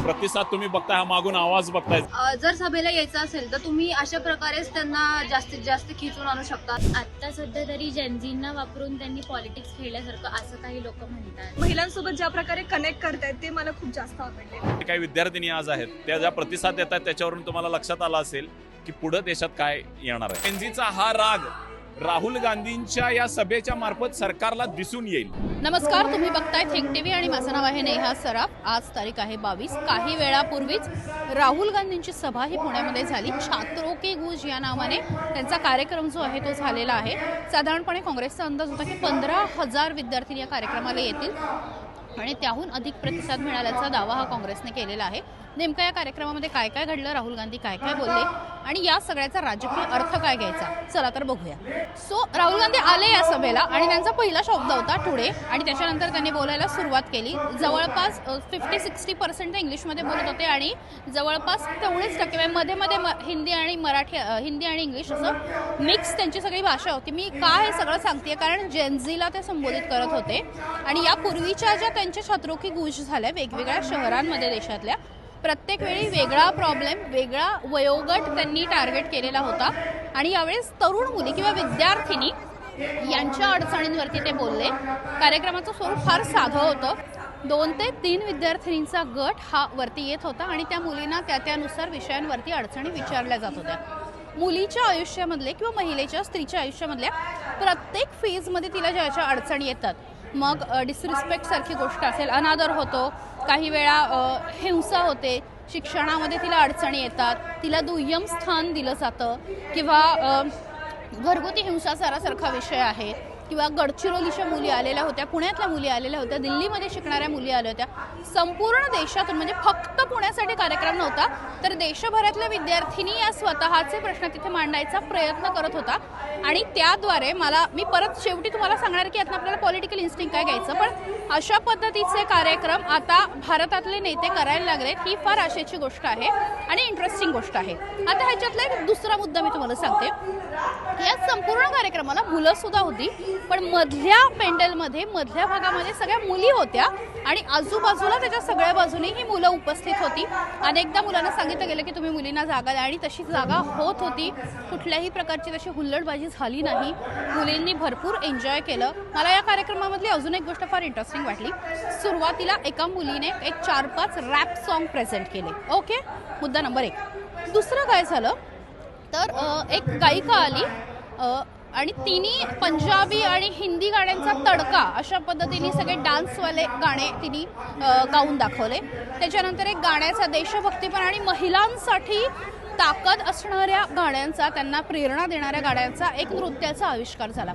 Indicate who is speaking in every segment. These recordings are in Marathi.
Speaker 1: प्रतिसाद तुम्ही बघताय, हा मागून आवाज बघताय.
Speaker 2: जर सभेला यायचं असेल तर तुम्ही अशा प्रकारेच त्यांना जास्तीत जास्त खिचून आणू शकता.
Speaker 3: आता सध्या तरी जेनझींना वापरून त्यांनी पॉलिटिक्स खेळल्यासारखं असं काही लोक म्हणतात.
Speaker 4: महिलांसोबत ज्या प्रकारे कनेक्ट करतायत ते मला खूप जास्त आवडले.
Speaker 1: काही विद्यार्थिनी आज आहेत, त्या ज्या प्रतिसाद देतात त्याच्यावरून तुम्हाला लक्षात आलं असेल की पुढे देशात काय येणार आहे. जेनझीचा हा राग राहुल गांधींच्या या सभेच्या मार्फत सरकारला दिसून येईल.
Speaker 5: नमस्कार, तुम्ही बघताय थिंक टीव्ही आणि माझं नाव आहे नेहा सराफ. आज तारीख आहे 22. काही वेळापूर्वीच राहुल गांधींची सभा ही पुण्यामध्ये झाली. छात्रों के गूंज या नावाने त्यांचा कार्यक्रम जो आहे तो झालेला आहे. साधारणपणे काँग्रेसचा अंदाज होता की 15,000 विद्यार्थी या कार्यक्रमाला येतील आणि त्याहून अधिक प्रतिसाद मिळाल्याचा दावा हा काँग्रेसने केलेला आहे. नेमकं या कार्यक्रमामध्ये काय काय घडलं, राहुल गांधी काय काय बोलले आणि या सगळ्याचा राजकीय अर्थ काय घ्यायचा, चला तर बघूया. राहुल गांधी आले या सभेला आणि त्यांचा पहिला शब्द होता टुडे आणि त्याच्यानंतर त्यांनी बोलायला सुरुवात केली. जवळपास 50-60% ते इंग्लिशमध्ये बोलत होते आणि जवळपास तेवढेच टक्के मध्ये मध्ये हिंदी आणि इंग्लिश असं मिक्स त्यांची सगळी भाषा होती. मी का हे सगळं सांगते कारण जेनझीला ते संबोधित करत होते आणि यापूर्वीच्या ज्या त्यांच्या छात्रों की गूंज झाल्या वेगवेगळ्या शहरांमध्ये देशातल्या, प्रत्येक वेळी वेगळा प्रॉब्लेम, वेगळा वयोगट त्यांनी टार्गेट केलेला होता आणि यावेळेस तरुण मुली किंवा विद्यार्थिनी यांच्या अडचणींवरती ते बोलले. कार्यक्रमाचं स्वरूप फार साधं होतं. 2 ते 3 विद्यार्थिनींचा गट हा वरती येत होता आणि त्या मुलींना त्यानुसार विषयांवरती अडचणी विचारल्या जात होत्या. मुलीच्या आयुष्यामधले किंवा महिलेच्या स्त्रीच्या आयुष्यामधल्या प्रत्येक फेजमध्ये तिला ज्या ज्या अडचणी येतात, मग डिसरिस्पेक्ट सारखी गोष्ट असेल, अनादर होतो, काही वेळा हिंसा होते, शिक्षणामध्ये तिला अडचणी येतात, तिला दुय्यम स्थान दिलं जातं किंवा घरगुती हिंसाचारासारखा विषय आहे किंवा गडचिरोलीच्या मुली आलेल्या होत्या, पुण्यातल्या मुली आलेल्या होत्या, दिल्लीमध्ये शिकणाऱ्या मुली आल्या होत्या. संपूर्ण देशातून म्हणजे फक्त पुण्यासाठी कार्यक्रम नव्हता तर देशभरातल्या विद्यार्थिनी या स्वतःचे प्रश्न तिथे मांडायचा प्रयत्न करत होता आणि त्याद्वारे मी परत शेवटी तुम्हाला सांगणार की यातनं आपल्याला पॉलिटिकल इन्स्टिंक्ट काय घ्यायचं, पण अशा पद्धतीचे कार्यक्रम आता भारतातले नेते करायला लागलेत. ही फार आशेची गोष्ट आहे आणि इंटरेस्टिंग गोष्ट आहे. आता ह्याच्यातला एक दुसरा मुद्दा मी तुम्हाला सांगते. या संपूर्ण कार्यक्रमाला मुलं सुद्धा होती, पण मधल्या पेंडलमध्ये मधल्या भागामध्ये सगळ्या मुली होत्या आणि आजूबाजूला त्याच्या सगळ्या बाजूने ही मुलं उपस्थित होती. अनेकदा मुलांना सांगितलं गेलं की तुम्ही मुलींना जागा द्या आणि तशी जागा होत होती. कुठल्याही प्रकारची तशी हुल्लडबाजी झाली नाही. मुलींनी भरपूर एन्जॉय केलं. मला या कार्यक्रमामधली अजून एक गोष्ट फार इंटरेस्टिंग वाटली. सुरुवातीला एका मुलीने एक 4-5 रॅप सॉन्ग प्रेझेंट केले. ओके, मुद्दा नंबर 1. दुसरं काय झालं तर एक गायिका आली आणि तिने पंजाबी आणि हिंदी गाण्यांचा तडका अशा पद्धतीने सगळे डान्सवाले गाणे तिने गाऊन दाखवले. त्याच्यानंतर एक गाण्याचा देशभक्तीपर आणि महिलांसाठी ताकद असणाऱ्या गाण्यांचा, त्यांना प्रेरणा देणाऱ्या गाण्यांचा एक नृत्याचा आविष्कार झाला.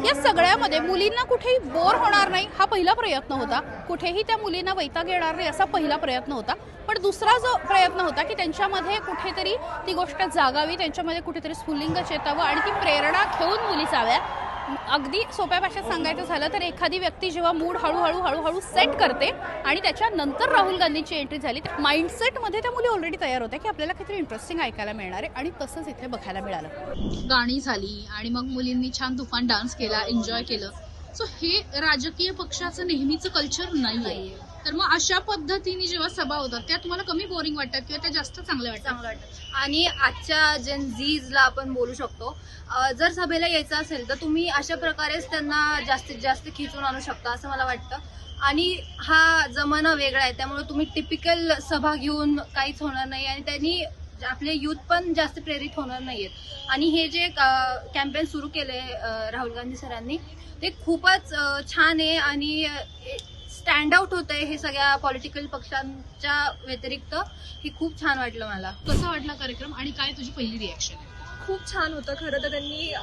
Speaker 5: या सगळ्यामध्ये मुलींना कुठेही बोर होणार नाही हा पहिला प्रयत्न होता. कुठेही त्या मुलींना वैताग येणार नाही असा पहिला प्रयत्न होता. पण दुसरा जो प्रयत्न होता की त्यांच्यामध्ये कुठेतरी ती गोष्ट जागावी, त्यांच्यामध्ये कुठेतरी स्फुल्लिंग चेतावं आणि ती प्रेरणा घेऊन मुली जाव्या. अगदी सोप्या भाषेत सांगायचं झालं तर एखादी व्यक्ती जेव्हा मूड हळूहळू सेट करते आणि त्याच्यानंतर राहुल गांधींची एंट्री झाली, माइंडसेटमध्ये त्या मुली ऑलरेडी तयार होत्या की आपल्याला काहीतरी इंटरेस्टिंग ऐकायला मिळणार आहे आणि तसंच इथे बघायला मिळालं. गाणी झाली आणि मग मुलींनी छान तुफान डान्स केला, एन्जॉय केलं. सो हे राजकीय पक्षाचं नेहमीचं कल्चर नाही. तर मग अशा पद्धतीने जेव्हा सभा होतात त्या तुम्हाला कमी बोरिंग वाटतात किंवा त्या जास्त चांगल्या वाटतात?
Speaker 2: आणि आजच्या जेनझीजला आपण बोलू शकतो, जर सभेला यायचं असेल तर तुम्ही अशा प्रकारेच त्यांना जास्तीत जास्त खिचून आणू शकता असं मला वाटतं. आणि हा जमाना वेगळा आहे त्यामुळे तुम्ही टिपिकल सभा घेऊन काहीच होणार नाही आणि त्यांनी आपले यूथ पण जास्त प्रेरित होणार नाहीयेत. आणि हे जे कॅम्पेन सुरू केले राहुल गांधी सरांनी ते खूपच छान आहे आणि स्टँड आउट होत आहे. हे सगळ्या पॉलिटिकल पक्षांच्या व्यतिरिक्त हे खूप छान वाटलं मला.
Speaker 5: कसा वाटला कार्यक्रम आणि काय तुझी पहिली रिॲक्शन?
Speaker 4: खूप छान होतं. खरं तर त्यांनी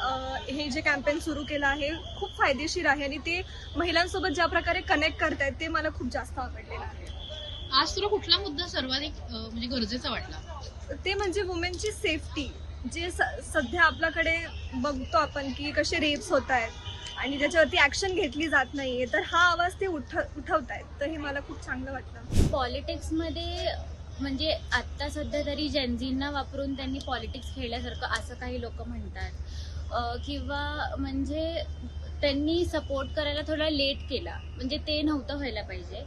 Speaker 4: हे जे कॅम्पेन सुरू केलं आहे खूप फायदेशीर आहे आणि ते महिलांसोबत ज्या प्रकारे कनेक्ट करतायत ते मला खूप जास्त आवडलेलं आहे.
Speaker 5: आज तुला कुठला मुद्दा सर्वाधिक म्हणजे गरजेचा वाटला?
Speaker 4: ते म्हणजे वुमेनची सेफ्टी, जे सध्या आपल्याकडे बघतो आपण की कसे रेप्स होत आहेत आणि त्याच्यावरती ऍक्शन घेतली जात नाहीये, तर हा आवाज ते उठवतायत. तर हे मला खूप चांगलं वाटलं.
Speaker 3: पॉलिटिक्समध्ये म्हणजे आता सध्या तरी जेनझींना वापरून त्यांनी पॉलिटिक्स खेळल्यासारखं असं काही लोक म्हणतात किंवा म्हणजे त्यांनी सपोर्ट करायला थोडा लेट केला, म्हणजे ते नव्हतं व्हायला पाहिजे.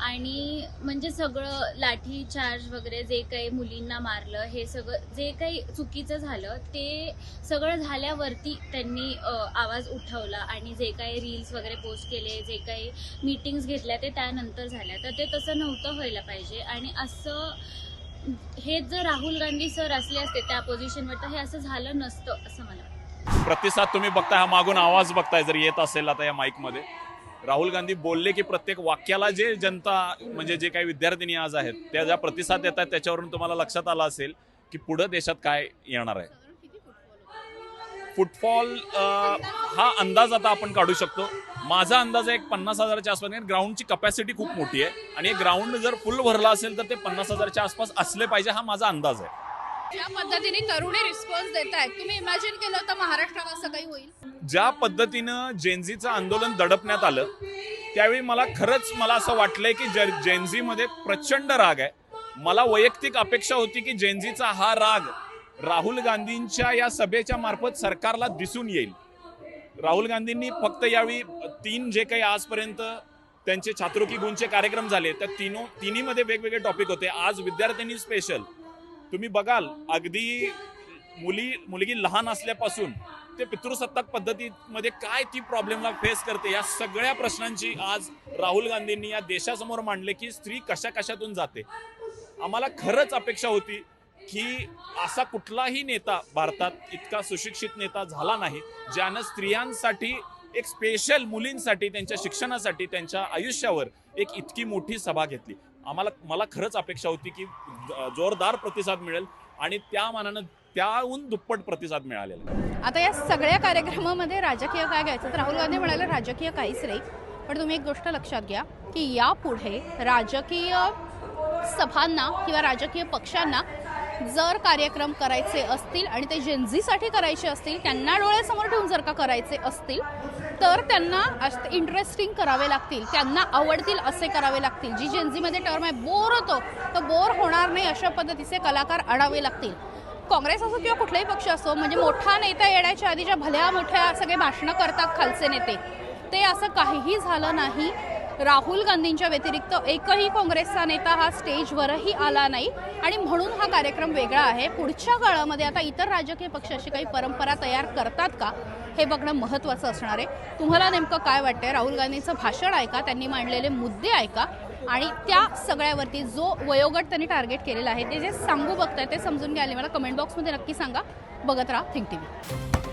Speaker 3: आणि म्हणजे सगळं लाठी चार्ज वगैरे जे काही मुलींना मारलं, हे सगळं जे काही चुकीचं झालं ते सगळं झाल्यावरती त्यांनी आवाज उठवला. आणि जे काही रील्स वगैरे पोस्ट केले, जे काही मीटिंग्स घेतल्या ते त्यानंतर झाल्या. तर ते तसं नव्हतं व्हायला पाहिजे. आणि असं हे जर राहुल गांधी सर असले असते त्या पोझिशनवर तर हे असं झालं नसतं असं मला वाटतं.
Speaker 1: प्रतिसाद तुम्ही बघताय, हा मागून आवाज बघताय जर येत असेल आता या माईकमध्ये. राहुल गांधी बोलले की प्रत्येक वाक्याला जे जनता म्हणजे जे काही विद्यार्थिनी आज आहेत त्या ज्या प्रतिसाद देत आहेत त्याच्यावरून तुम्हाला लक्षात आलं असेल की पुढे देशात काय येणार आहे. फुटफॉल हा अंदाज आता आपण काढू शकतो. माझा अंदाज आहे 50,000च्या आसपास. ग्राउंडची कपॅसिटी खूप मोठी आहे आणि ग्राउंड जर फुल भरला असेल तर ते 50,000च्या आसपास असले पाहिजे, हा माझा अंदाज आहे.
Speaker 5: ज्या पद्धतीने तरुणी रिस्पॉन्स देत आहेत, तुम्ही इमॅजिन केलं होतं महाराष्ट्रात असं काही होईल?
Speaker 1: ज्या पद्धतीनं जेनझीचं आंदोलन दडपण्यात आलं त्यावेळी मला असं वाटलंय की जेनझीमध्ये प्रचंड राग आहे. मला वैयक्तिक अपेक्षा होती की जेनझीचा हा राग राहुल गांधींच्या या सभेच्या मार्फत सरकारला दिसून येईल. राहुल गांधींनी फक्त यावेळी 3 जे काही आजपर्यंत त्यांचे छात्रोकी गुणचे कार्यक्रम झाले त्या तिन्हीमध्ये वेगवेगळे टॉपिक होते. आज विद्यार्थ्यांनी स्पेशल तुम्ही बघाल, अगदी मुलगी लहान असल्यापासून ते पितृसत्ताक पद्धतीमध्ये काय ती प्रॉब्लेमला फेस करते, या सगळ्या प्रश्नांची आज राहुल गांधींनी या देशासमोर मांडले की स्त्री कशा कशातून जाते. आम्हाला खरंच अपेक्षा होती की असा कुठलाही नेता भारतात इतका सुशिक्षित नेता झाला नाही ज्यानं स्त्रियांसाठी एक स्पेशल, मुलींसाठी त्यांच्या शिक्षणासाठी त्यांच्या आयुष्यावर एक इतकी मोठी सभा घेतली. मला खरंच अपेक्षा होती की जोरदार प्रतिसाद मिळेल आणि त्या मानानं त्याहून दुप्पट प्रतिसाद मिळालेला.
Speaker 5: आता या सगळ्या कार्यक्रमामध्ये राजकीय काय घ्यायचं, तर राहुल गांधी म्हणाले राजकीय काहीच नाही. पण तुम्ही एक गोष्ट लक्षात घ्या की यापुढे राजकीय सभांना किंवा राजकीय पक्षांना जर कार्यक्रम करायचे असतील आणि ते जेनझीसाठी करायचे असतील, त्यांना डोळ्यासमोर ठेवून जर का करायचे असतील तर त्यांना इंटरेस्टिंग करावे लागतील, त्यांना आवडतील असे करावे लागतील. जी जेनझीमध्ये टर्म आहे बोर होतो तो बोर होणार नाही अशा पद्धतीचे कलाकार आणावे लागतील. काँग्रेस असो किंवा कुठलाही पक्ष असो, म्हणजे मोठा नेता येण्याच्या आधी ज्या भल्या मोठ्या सगळे भाषणं करतात खालचे नेते, ते असं काहीही झालं नाही. राहुल गांधींच्या व्यतिरिक्त एकही काँग्रेसचा नेता हा स्टेजवरही आला नाही आणि म्हणून हा कार्यक्रम वेगळा आहे. पुढच्या काळामध्ये आता इतर राजकीय पक्ष अशी काही परंपरा तयार करतात का हे बघणं महत्त्वाचं असणार आहे. तुम्हाला नेमकं काय वाटतंय? राहुल गांधींचं भाषण ऐका, त्यांनी मांडलेले मुद्दे ऐका आणि त्या सगळ्यावरती जो वयोगट त्यांनी टार्गेट केलेला आहे ते जे सांगू बघताय ते समजून घ्यायला मला कमेंट बॉक्समध्ये नक्की सांगा. बघत राहा थिंक टीव्ही.